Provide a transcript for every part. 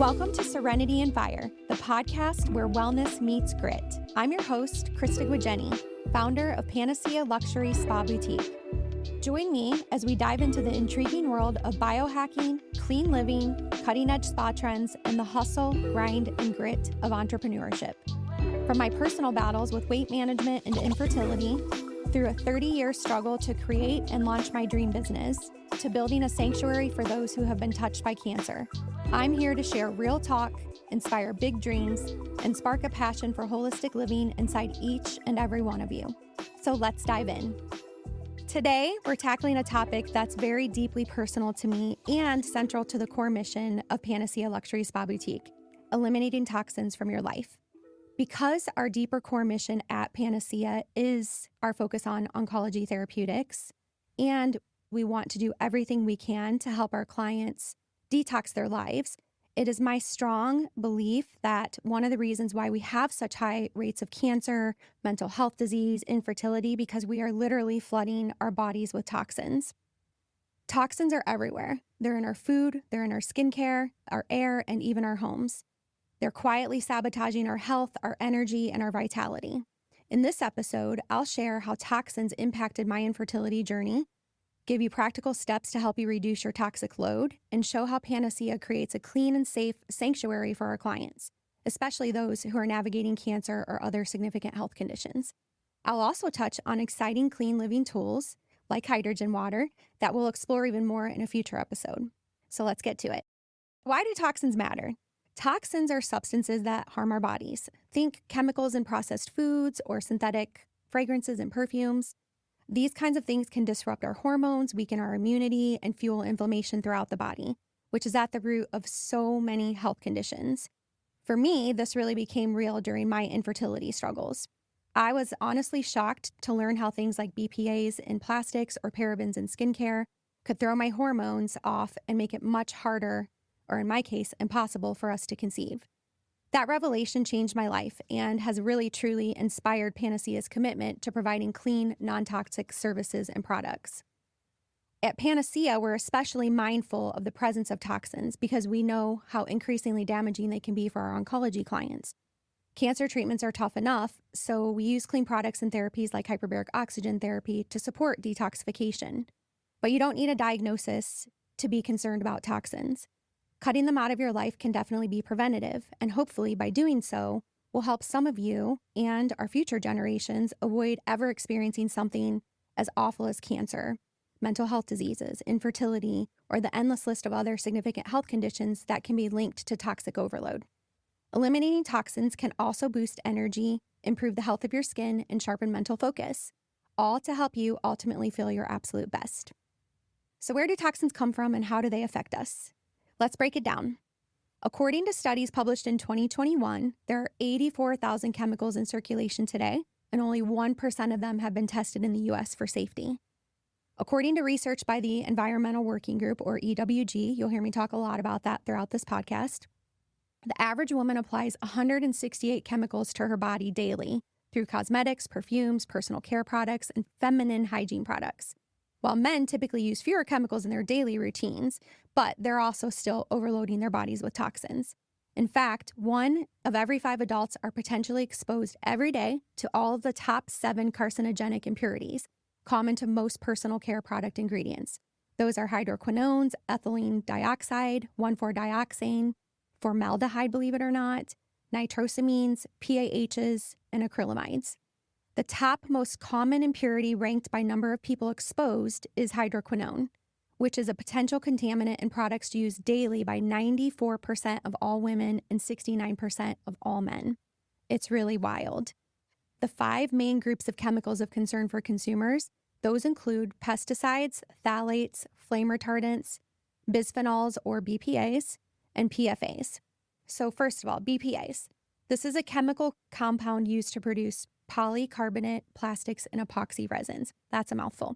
Welcome to Serenity and Fire, the podcast where wellness meets grit. I'm your host, Krista Guigeni, founder of Panacea Luxury Spa Boutique. Join me as we dive into the intriguing world of biohacking, clean living, cutting-edge spa trends, and the hustle, grind, and grit of entrepreneurship. From my personal battles with weight management and infertility, through a 30-year struggle to create and launch my dream business, to building a sanctuary for those who have been touched by cancer, I'm here to share real talk, inspire big dreams, and spark a passion for holistic living inside each and every one of you. So let's dive in. Today, we're tackling a topic that's very deeply personal to me and central to the core mission of Panacea Luxury Spa Boutique, eliminating toxins from your life. Because our deeper core mission at Panacea is our focus on oncology therapeutics, and we want to do everything we can to help our clients detox their lives, it is my strong belief that one of the reasons why we have such high rates of cancer, mental health disease, infertility, because we are literally flooding our bodies with toxins. Toxins are everywhere. They're in our food, they're in our skincare, our air, and even our homes. They're quietly sabotaging our health, our energy, and our vitality. In this episode, I'll share how toxins impacted my infertility journey, give you practical steps to help you reduce your toxic load, and show how Panacea creates a clean and safe sanctuary for our clients, especially those who are navigating cancer or other significant health conditions. I'll also touch on exciting clean living tools like hydrogen water that we'll explore even more in a future episode. So let's get to it. Why do toxins matter? Toxins are substances that harm our bodies. Think chemicals in processed foods or synthetic fragrances and perfumes. These kinds of things can disrupt our hormones, weaken our immunity, and fuel inflammation throughout the body, which is at the root of so many health conditions. For me, this really became real during my infertility struggles. I was honestly shocked to learn how things like BPAs in plastics or parabens in skincare could throw my hormones off and make it much harder, or in my case, impossible for us to conceive. That revelation changed my life and has really truly inspired Panacea's commitment to providing clean, non-toxic services and products. At Panacea, we're especially mindful of the presence of toxins because we know how increasingly damaging they can be for our oncology clients. Cancer treatments are tough enough, so we use clean products and therapies like hyperbaric oxygen therapy to support detoxification. But you don't need a diagnosis to be concerned about toxins. Cutting them out of your life can definitely be preventative, and hopefully by doing so, will help some of you and our future generations avoid ever experiencing something as awful as cancer, mental health diseases, infertility, or the endless list of other significant health conditions that can be linked to toxic overload. Eliminating toxins can also boost energy, improve the health of your skin, and sharpen mental focus, all to help you ultimately feel your absolute best. So where do toxins come from and how do they affect us? Let's break it down. According to studies published in 2021, there are 84,000 chemicals in circulation today, and only 1% of them have been tested in the U.S. for safety. According to research by the Environmental Working Group, or EWG, you'll hear me talk a lot about that throughout this podcast, the average woman applies 168 chemicals to her body daily through cosmetics, perfumes, personal care products, and feminine hygiene products. While men typically use fewer chemicals in their daily routines, but they're also still overloading their bodies with toxins. In fact, 1 of every 5 adults are potentially exposed every day to all of the top 7 carcinogenic impurities, common to most personal care product ingredients. Those are hydroquinones, ethylene dioxide, 1,4-dioxane, formaldehyde, believe it or not, nitrosamines, PAHs, and acrylamides. The top most common impurity ranked by number of people exposed is hydroquinone, which is a potential contaminant in products used daily by 94% of all women and 69% of all men. It's really wild. The 5 main groups of chemicals of concern for consumers, those include pesticides, phthalates, flame retardants, bisphenols or BPAs, and PFAs. So first of all, BPAs. This is a chemical compound used to produce polycarbonate plastics and epoxy resins. That's a mouthful.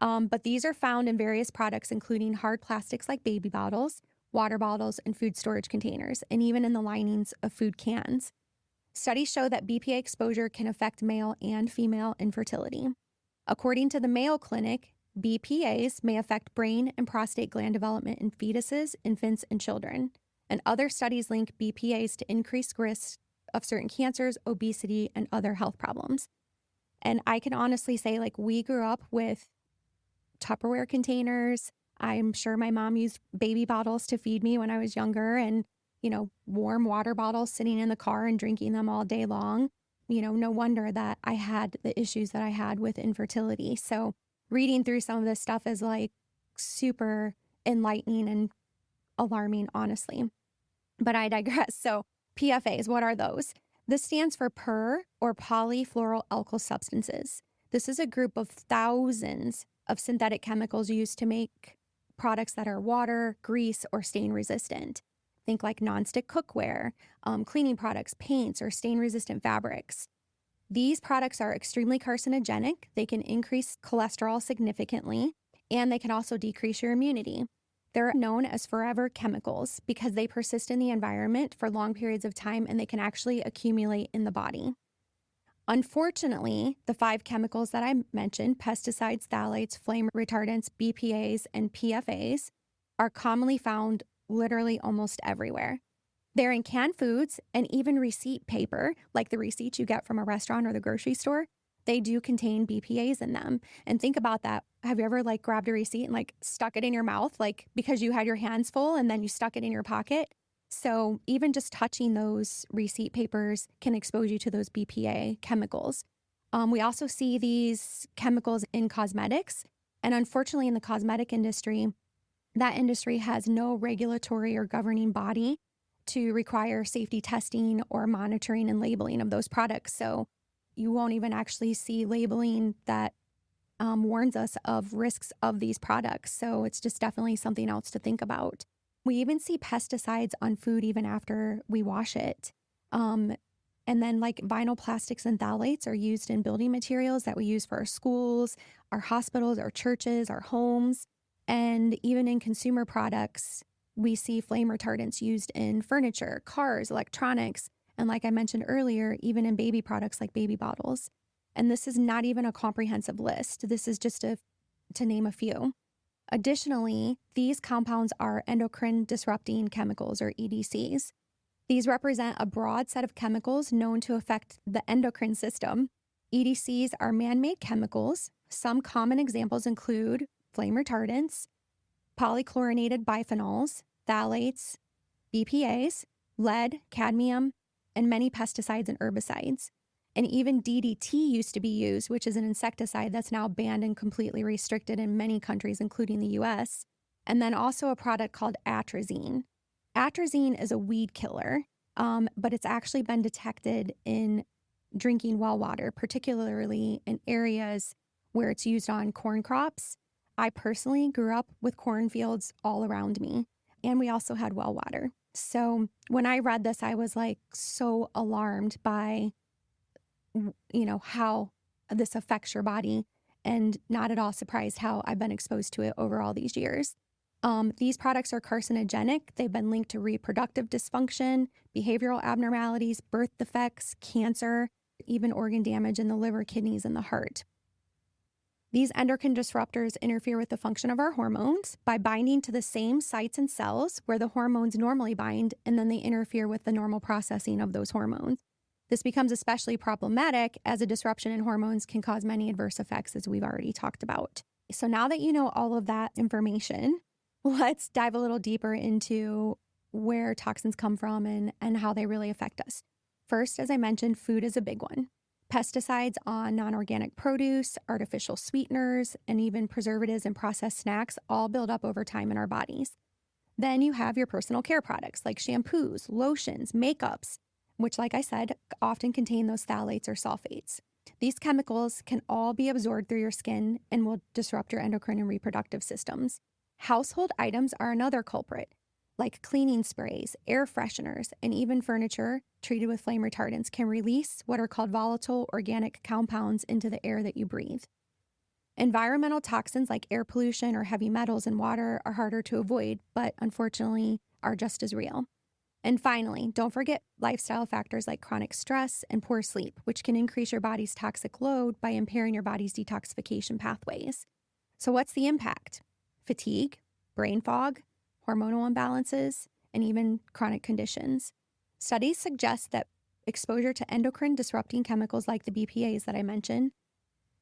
But these are found in various products, including hard plastics like baby bottles, water bottles, and food storage containers, and even in the linings of food cans. Studies show that BPA exposure can affect male and female infertility. According to the Mayo Clinic, BPAs may affect brain and prostate gland development in fetuses, infants, and children. And other studies link BPAs to increased risk of certain cancers, obesity, and other health problems. And I can honestly say, like, we grew up with Tupperware containers. I'm sure my mom used baby bottles to feed me when I was younger, and, warm water bottles sitting in the car and drinking them all day long. No wonder that I had the issues that I had with infertility. So reading through some of this stuff is like super enlightening and alarming, honestly. But I digress. So PFAs, what are those? This stands for per or polyfluoroalkyl substances. This is a group of thousands of synthetic chemicals used to make products that are water, grease, or stain resistant. Think like nonstick cookware, cleaning products, paints, or stain-resistant fabrics. These products are extremely carcinogenic. They can increase cholesterol significantly, and they can also decrease your immunity. They're known as forever chemicals because they persist in the environment for long periods of time, and they can actually accumulate in the body. Unfortunately, the 5 chemicals that I mentioned, pesticides, phthalates, flame retardants, BPAs, and PFAs, are commonly found literally almost everywhere. They're in canned foods and even receipt paper, like the receipts you get from a restaurant or the grocery store. They do contain BPAs in them. And think about that. Have you ever grabbed a receipt and stuck it in your mouth, because you had your hands full and then you stuck it in your pocket? So even just touching those receipt papers can expose you to those BPA chemicals. We also see these chemicals in cosmetics. And unfortunately, in the cosmetic industry, that industry has no regulatory or governing body to require safety testing or monitoring and labeling of those products. So you won't even actually see labeling that warns us of risks of these products. So it's just definitely something else to think about. We even see pesticides on food even after we wash it. And then vinyl plastics and phthalates are used in building materials that we use for our schools, our hospitals, our churches, our homes. And even in consumer products, we see flame retardants used in furniture, cars, electronics, and like I mentioned earlier, even in baby products like baby bottles. And this is not even a comprehensive list. This is just to name a few. Additionally, these compounds are endocrine disrupting chemicals, or EDCs. These represent a broad set of chemicals known to affect the endocrine system. EDCs are man-made chemicals. Some common examples include flame retardants, polychlorinated biphenyls, phthalates, BPAs, lead, cadmium, and many pesticides and herbicides. And even DDT used to be used, which is an insecticide that's now banned and completely restricted in many countries, including the US. And then also a product called atrazine. Atrazine is a weed killer, but it's actually been detected in drinking well water, particularly in areas where it's used on corn crops. I personally grew up with cornfields all around me, and we also had well water. So when I read this, I was so alarmed by, how this affects your body, and not at all surprised how I've been exposed to it over all these years. These products are carcinogenic. They've been linked to reproductive dysfunction, behavioral abnormalities, birth defects, cancer, even organ damage in the liver, kidneys, and the heart. These endocrine disruptors interfere with the function of our hormones by binding to the same sites and cells where the hormones normally bind, and then they interfere with the normal processing of those hormones. This becomes especially problematic as a disruption in hormones can cause many adverse effects, as we've already talked about. So now that you know all of that information, let's dive a little deeper into where toxins come from and how they really affect us. First, as I mentioned, food is a big one. Pesticides on non-organic produce, artificial sweeteners, and even preservatives in processed snacks all build up over time in our bodies. Then you have your personal care products like shampoos, lotions, makeups, which, like I said, often contain those phthalates or sulfates. These chemicals can all be absorbed through your skin and will disrupt your endocrine and reproductive systems. Household items are another culprit, like cleaning sprays, air fresheners, and even furniture treated with flame retardants can release what are called volatile organic compounds into the air that you breathe. Environmental toxins like air pollution or heavy metals in water are harder to avoid, but unfortunately are just as real. And finally, don't forget lifestyle factors like chronic stress and poor sleep, which can increase your body's toxic load by impairing your body's detoxification pathways. So what's the impact? Fatigue, brain fog, hormonal imbalances, and even chronic conditions. Studies suggest that exposure to endocrine disrupting chemicals like the BPAs that I mentioned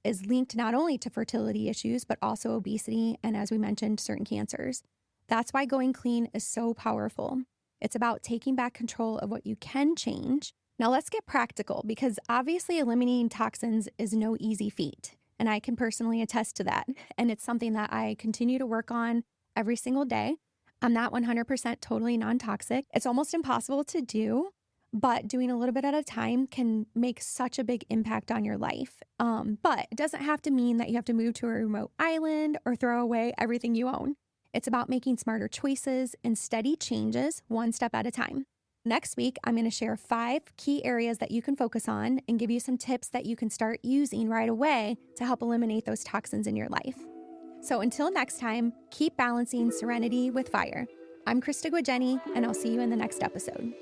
is linked not only to fertility issues, but also obesity and, as we mentioned, certain cancers. That's why going clean is so powerful. It's about taking back control of what you can change. Now let's get practical, because obviously eliminating toxins is no easy feat. And I can personally attest to that. And it's something that I continue to work on every single day. I'm not 100% totally non-toxic. It's almost impossible to do, but doing a little bit at a time can make such a big impact on your life. But it doesn't have to mean that you have to move to a remote island or throw away everything you own. It's about making smarter choices and steady changes one step at a time. Next week, I'm going to share 5 key areas that you can focus on and give you some tips that you can start using right away to help eliminate those toxins in your life. So until next time, keep balancing serenity with fire. I'm Krista Guageni, and I'll see you in the next episode.